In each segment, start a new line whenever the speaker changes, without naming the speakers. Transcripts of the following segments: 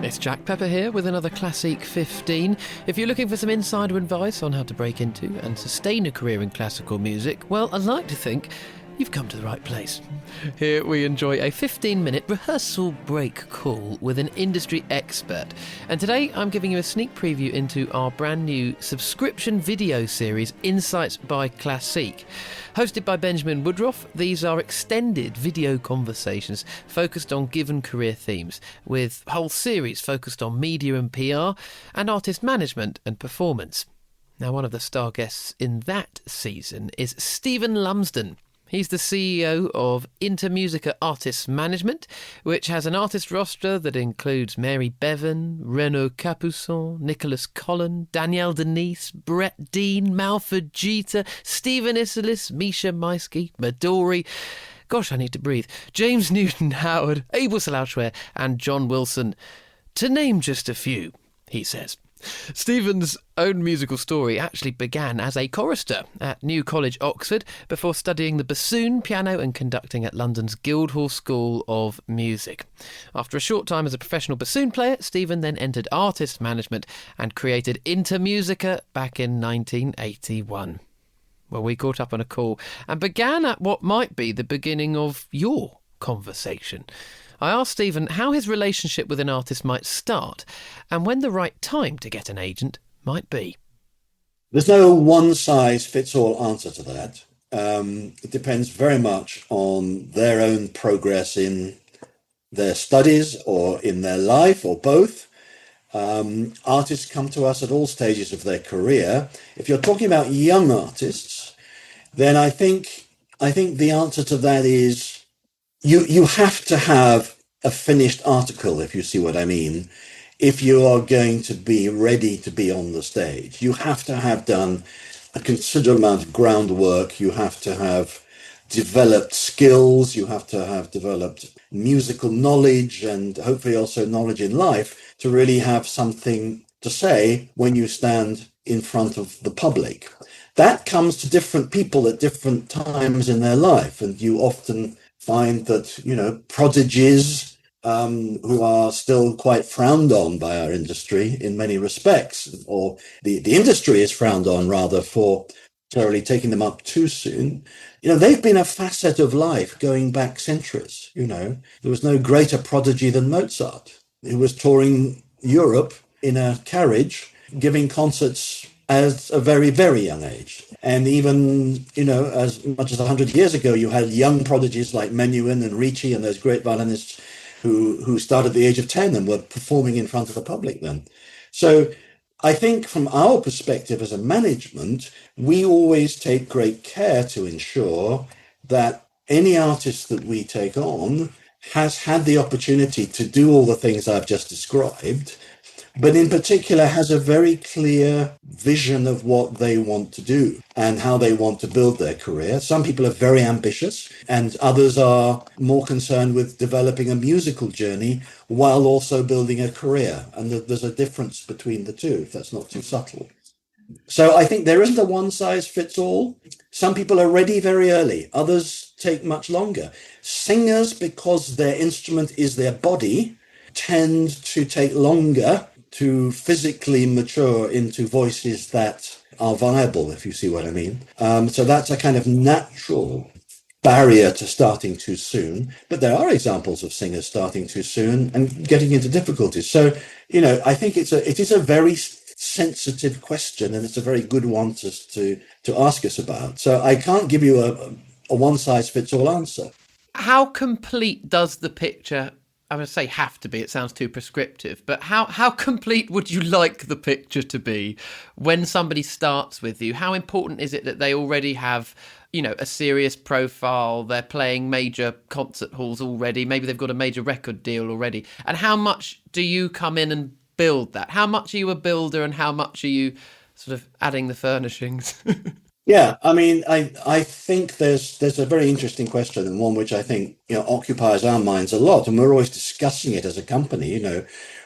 It's Jack Pepper here with another Classeek 15. If you're looking for some insider advice on how to break into and sustain a career in classical music, well, I'd like to think you've come to the right place. Here we enjoy a 15-minute rehearsal break call with an industry expert. And today I'm giving you a sneak preview into our brand new subscription video series, Insights by Classeek. Hosted by Benjamin Woodruff, these are extended video conversations focused on given career themes, with whole series focused on media and PR, and artist management and performance. Now, one of the star guests in that season is Stephen Lumsden. He's the CEO of Intermusica Artist Management, which has an artist roster that includes Mary Bevan, Renaud Capuçon, Nicholas Collin, Danielle Denise, Brett Dean, Malford Jeter, Stephen Isserlis, Misha Maisky, Midori, gosh, I need to breathe, James Newton-Howard, Abel Salaushware, and John Wilson, to name just a few, he says. Stephen's own musical story actually began as a chorister at New College, Oxford, before studying the bassoon, piano and conducting at London's Guildhall School of Music. After a short time as a professional bassoon player, Stephen then entered artist management and created Intermusica back in 1981. Well, we caught up on a call and began at what might be the beginning of your conversation. I asked Stephen how his relationship with an artist might start and when the right time to get an agent might be.
There's no one-size-fits-all answer to that. It depends very much on their own progress in their studies or in their life or both. Artists come to us at all stages of their career. If you're talking about young artists, then I think the answer to that is you have to have a finished article, if you see what I mean, if you are going to be ready to be on the stage. You have to have done a considerable amount of groundwork. You have to have developed skills. You have to have developed musical knowledge and hopefully also knowledge in life to really have something to say when you stand in front of the public. That comes to different people at different times in their life, and you often find that, prodigies who are still quite frowned on by our industry in many respects, or the industry is frowned on rather for necessarily taking them up too soon. They've been a facet of life going back centuries. There was no greater prodigy than Mozart, who was touring Europe in a carriage, giving concerts at a very, very young age. And even, as much as 100 years ago, you had young prodigies like Menuhin and Ricci and those great violinists who started at the age of 10 and were performing in front of the public then. So I think from our perspective as a management, we always take great care to ensure that any artist that we take on has had the opportunity to do all the things I've just described, but in particular has a very clear vision of what they want to do and how they want to build their career. Some people are very ambitious and others are more concerned with developing a musical journey while also building a career. And there's a difference between the two, if that's not too subtle. So I think there isn't a one-size-fits-all. Some people are ready very early. Others take much longer. Singers, because their instrument is their body, tend to take longer to physically mature into voices that are viable, if you see what I mean. So that's a kind of natural barrier to starting too soon. But there are examples of singers starting too soon and getting into difficulties. So, I think it is a very sensitive question, and it's a very good one to ask us about. So I can't give you a one-size-fits-all answer.
How complete does the picture, I would say have to be, it sounds too prescriptive, but how complete would you like the picture to be when somebody starts with you? How important is it that they already have, a serious profile, they're playing major concert halls already, maybe they've got a major record deal already? And how much do you come in and build that? How much are you a builder and how much are you sort of adding the furnishings?
Yeah, I mean, I think there's a very interesting question, and one which I think occupies our minds a lot, and we're always discussing it as a company.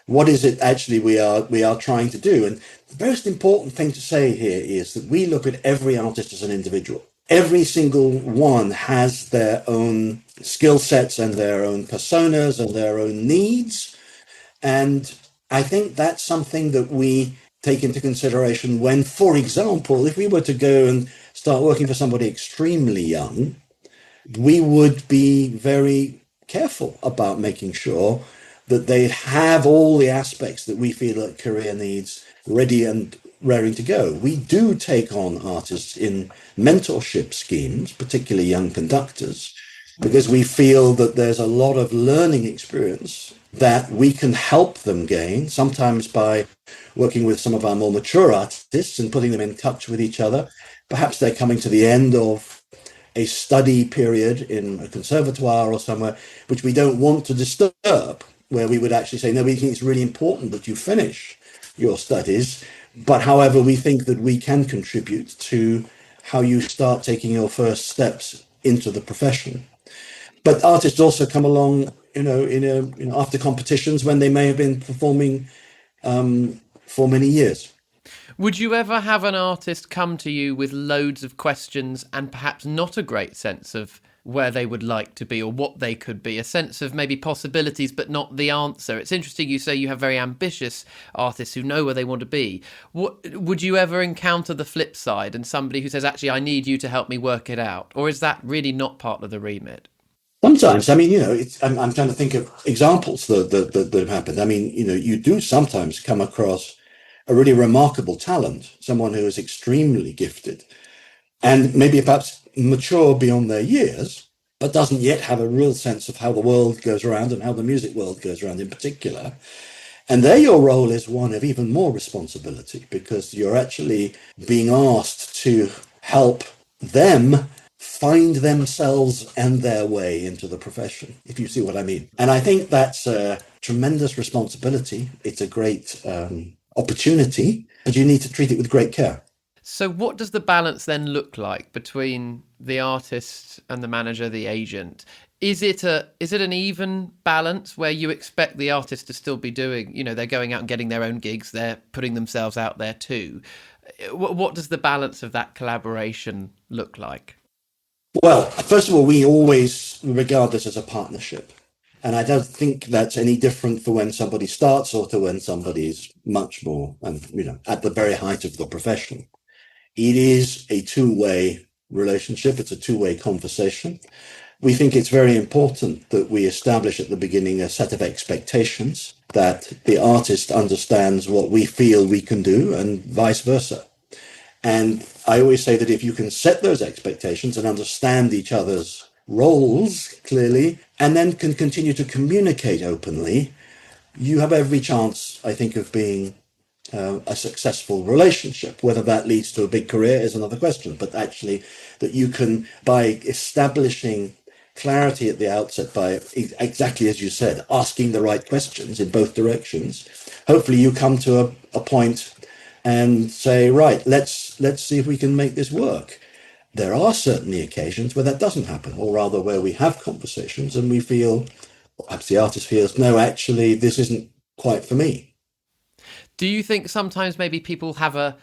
What is it actually we are trying to do? And the most important thing to say here is that we look at every artist as an individual. Every single one has their own skill sets and their own personas and their own needs, and I think that's something that we take into consideration when, for example, if we were to go and start working for somebody extremely young, we would be very careful about making sure that they have all the aspects that we feel that career needs ready and raring to go. We do take on artists in mentorship schemes, particularly young conductors, because we feel that there's a lot of learning experience that we can help them gain, sometimes by working with some of our more mature artists and putting them in touch with each other. Perhaps they're coming to the end of a study period in a conservatoire or somewhere, which we don't want to disturb, where we would actually say, no, we think it's really important that you finish your studies, but however, we think that we can contribute to how you start taking your first steps into the profession. But artists also come along, after competitions when they may have been performing for many years.
Would you ever have an artist come to you with loads of questions and perhaps not a great sense of where they would like to be or what they could be, a sense of maybe possibilities but not the answer? It's interesting you say you have very ambitious artists who know where they want to be. Would you ever encounter the flip side and somebody who says, actually, I need you to help me work it out? Or is that really not part of the remit?
Sometimes, I mean, I'm trying to think of examples that have happened. I mean, you do sometimes come across a really remarkable talent, someone who is extremely gifted and maybe perhaps mature beyond their years, but doesn't yet have a real sense of how the world goes around and how the music world goes around in particular. And there your role is one of even more responsibility, because you're actually being asked to help them find themselves and their way into the profession, if you see what I mean. And I think that's a tremendous responsibility. It's a great opportunity, but you need to treat it with great care.
So what does the balance then look like between the artist and the manager, the agent? Is it an even balance where you expect the artist to still be doing, they're going out and getting their own gigs, they're putting themselves out there too? What does the balance of that collaboration look like?
Well, first of all, we always regard this as a partnership. And I don't think that's any different for when somebody starts or to when somebody's much more, at the very height of the profession. It is a two-way relationship. It's a two-way conversation. We think it's very important that we establish at the beginning a set of expectations, that the artist understands what we feel we can do and vice versa. And I always say that if you can set those expectations and understand each other's roles clearly, and then can continue to communicate openly, you have every chance, I think, of being a successful relationship. Whether that leads to a big career is another question, but actually that you can, by establishing clarity at the outset, by exactly as you said, asking the right questions in both directions, hopefully you come to a point and say, right, let's see if we can make this work. There are certainly occasions where that doesn't happen, or rather where we have conversations and we feel, perhaps the artist feels, no, actually, this isn't quite for me.
Do you think sometimes maybe people have a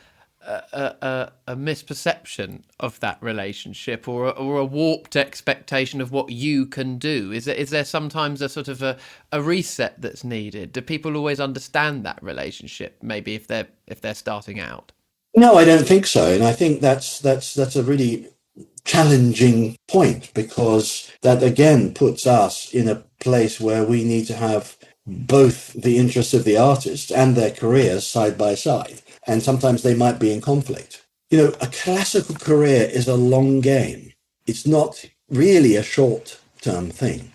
misperception of that relationship, or a warped expectation of what you can do? Is there sometimes a sort of a reset that's needed? Do people always understand that relationship, maybe if they're starting out?
No, I don't think so. And I think that's a really challenging point, because that again puts us in a place where we need to have both the interests of the artist and their careers side by side. And sometimes they might be in conflict. A classical career is a long game. It's not really a short-term thing,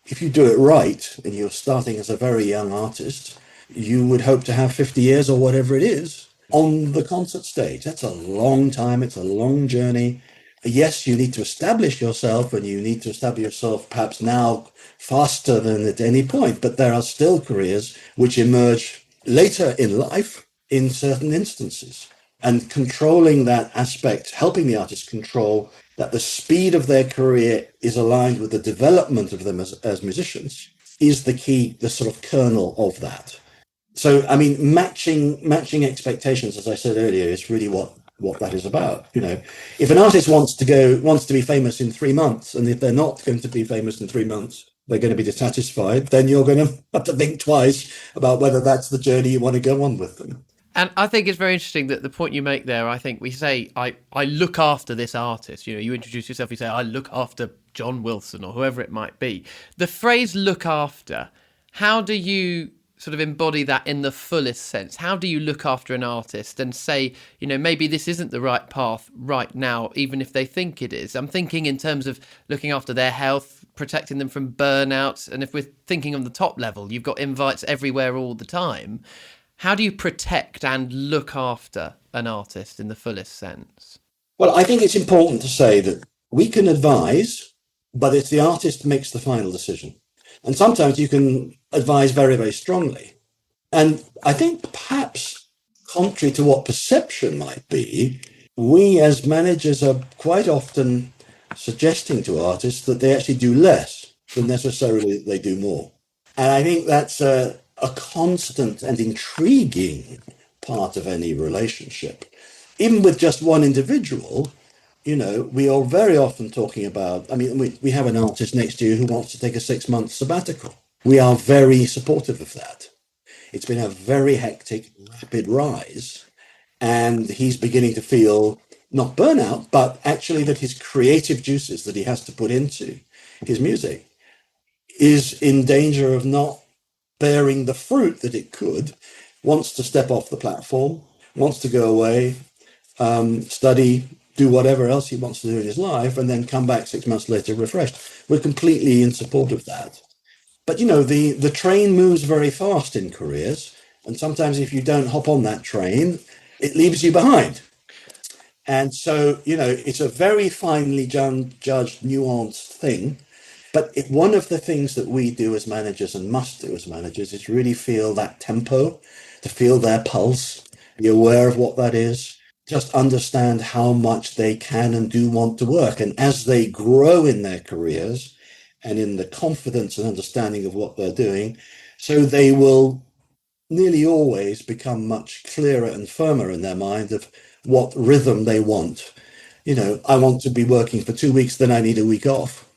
If you do it right and you're starting as a very young artist, you would hope to have 50 years or whatever it is on the concert stage. That's a long time. It's a long journey. Yes, you need to establish yourself, and you need to establish yourself perhaps now faster than at any point, but there are still careers which emerge later in life in certain instances. And controlling that aspect, helping the artist control that the speed of their career is aligned with the development of them as musicians, is the key, the sort of kernel of that. So, I mean, matching expectations, as I said earlier, is really what that is about. If an artist wants to be famous in 3 months, and if they're not going to be famous in 3 months, they're going to be dissatisfied, then you're going to have to think twice about whether that's the journey you want to go on with them.
And I think it's very interesting that the point you make there, I think we say, I look after this artist. You know, you introduce yourself, you say, I look after John Wilson or whoever it might be. The phrase look after, how do you sort of embody that in the fullest sense? How do you look after an artist and say, you know, maybe this isn't the right path right now, even if they think it is? I'm thinking in terms of looking after their health, protecting them from burnout. And if we're thinking on the top level, you've got invites everywhere all the time. How do you protect and look after an artist in the fullest sense?
Well, I think it's important to say that we can advise, but it's the artist who makes the final decision. And sometimes you can advise very, very strongly. And I think perhaps contrary to what perception might be, we as managers are quite often suggesting to artists that they actually do less than necessarily they do more. And I think that's a constant and intriguing part of any relationship. Even with just one individual, you know, we are very often talking about, I mean, we have an artist next to you who wants to take a 6-month sabbatical. We are very supportive of that. It's been a very hectic, rapid rise, and he's beginning to feel not burnout, but actually that his creative juices that he has to put into his music is in danger of not bearing the fruit that it could, wants to step off the platform, wants to go away, study, do whatever else he wants to do in his life, and then come back 6 months later refreshed. We're completely in support of that. But, you know, the train moves very fast in careers, and sometimes if you don't hop on that train, it leaves you behind. And so, you know, it's a very finely judged, nuanced thing. But one of the things that we do as managers and must do as managers is really feel that tempo, to feel their pulse, be aware of what that is, just understand how much they can and do want to work. And as they grow in their careers and in the confidence and understanding of what they're doing, so they will nearly always become much clearer and firmer in their mind of what rhythm they want. You know, I want to be working for 2 weeks, then I need a week off.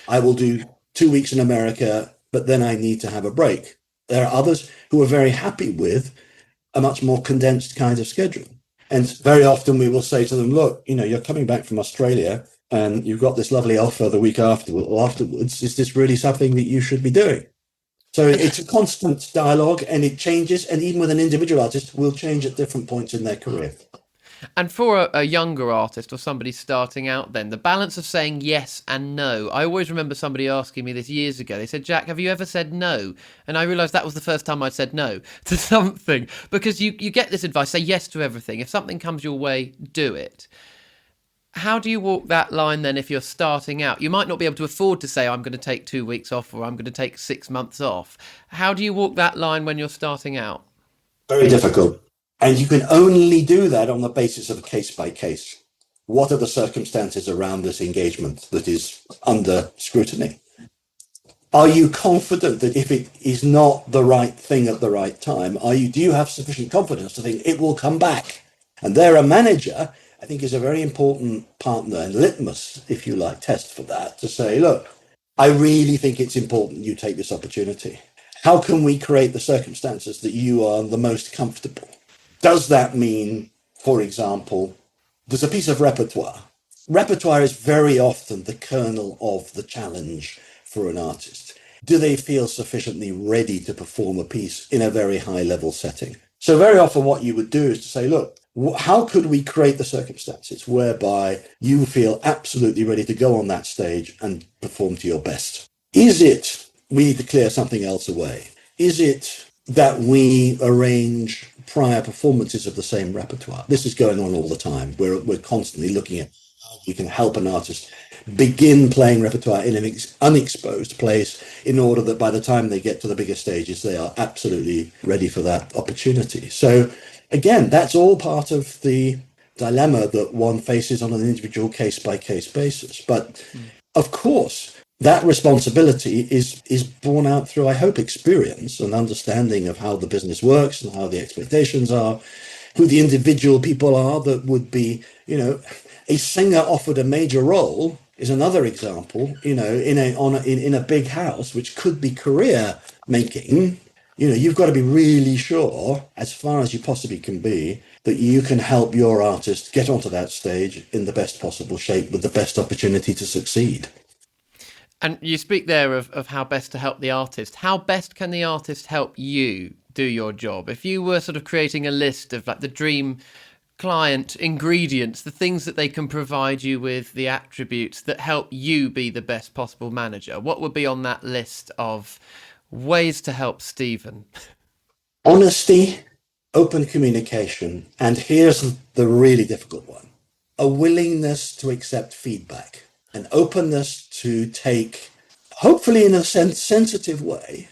I will do 2 weeks in America, but then I need to have a break. There are others who are very happy with a much more condensed kind of schedule. And very often we will say to them, look, you know, you're coming back from Australia and you've got this lovely offer the week afterwards. Is this really something that you should be doing? So it's a constant dialogue, and it changes. And even with an individual artist, will change at different points in their career.
And for a younger artist or somebody starting out then, the balance of saying yes and no. I always remember somebody asking me this years ago. They said, Jack, have you ever said no? And I realised that was the first time I'd said no to something. Because you get this advice, say yes to everything. If something comes your way, do it. How do you walk that line then if you're starting out? You might not be able to afford to say, I'm going to take 2 weeks off or I'm going to take 6 months off. How do you walk that line when you're starting out?
Very difficult. And you can only do that on the basis of a case by case. What are the circumstances around this engagement that is under scrutiny? Are you confident that if it is not the right thing at the right time, do you have sufficient confidence to think it will come back? And there, a manager, I think, is a very important partner and litmus, if you like, test for that, to say, look, I really think it's important you take this opportunity. How can we create the circumstances that you are the most comfortable? Does that mean, for example, there's a piece of repertoire? Repertoire is very often the kernel of the challenge for an artist. Do they feel sufficiently ready to perform a piece in a very high level setting? So very often what you would do is to say, look, how could we create the circumstances whereby you feel absolutely ready to go on that stage and perform to your best? Is it we need to clear something else away? Is it that we arrange prior performances of the same repertoire? This is going on all the time. We're constantly looking at how we can help an artist begin playing repertoire in an unexposed place in order that by the time they get to the bigger stages, they are absolutely ready for that opportunity. So again, that's all part of the dilemma that one faces on an individual case-by-case basis. But of course, that responsibility is borne out through, I hope, experience and understanding of how the business works and how the expectations are, who the individual people are that would be, you know, a singer offered a major role is another example, in a big house, which could be career making. You've got to be really sure, as far as you possibly can be, that you can help your artist get onto that stage in the best possible shape with the best opportunity to succeed.
And you speak there of how best to help the artist. How best can the artist help you do your job? If you were sort of creating a list of like the dream client ingredients, the things that they can provide you with, the attributes that help you be the best possible manager, what would be on that list of ways to help Stephen?
Honesty, open communication, and here's the really difficult one: a willingness to accept feedback, an openness to take, hopefully in a sensitive way,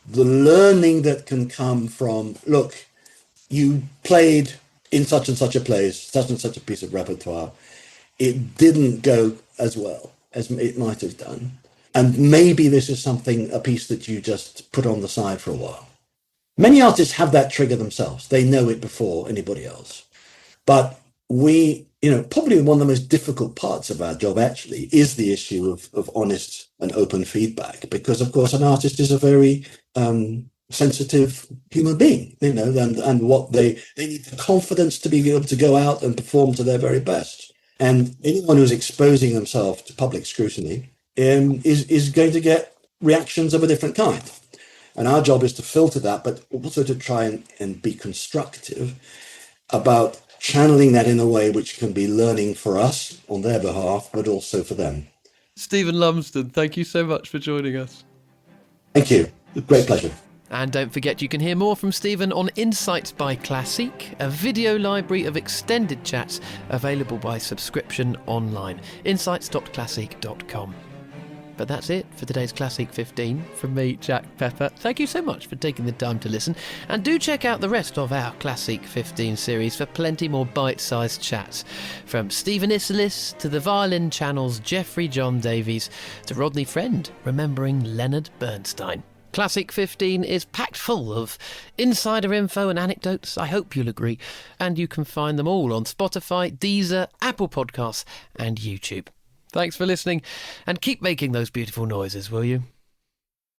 the learning that can come from, look, you played in such and such a place, such and such a piece of repertoire. It didn't go as well as it might have done. And maybe this is a piece that you just put on the side for a while. Many artists have that trigger themselves. They know it before anybody else. But probably one of the most difficult parts of our job actually is the issue of honest and open feedback, because of course an artist is a very sensitive human being, and what they need the confidence to be able to go out and perform to their very best. And anyone who's exposing themselves to public scrutiny is going to get reactions of a different kind. And our job is to filter that, but also to try and be constructive about channeling that in a way which can be learning for us on their behalf, but also for them.
Stephen Lumsden, thank you so much for joining us.
Thank you. Great pleasure.
And don't forget, you can hear more from Stephen on Insights by Classeek, a video library of extended chats available by subscription online. insights.classeek.com. But that's it for today's Classeek 15 from me, Jack Pepper. Thank you so much for taking the time to listen, and do check out the rest of our Classeek 15 series for plenty more bite-sized chats, from Stephen Isserlis to the violin channel's Geoffrey John Davies to Rodney Friend remembering Leonard Bernstein. Classeek 15 is packed full of insider info and anecdotes, I hope you'll agree, and you can find them all on Spotify, Deezer, Apple Podcasts and YouTube. Thanks for listening, and keep making those beautiful noises, will you?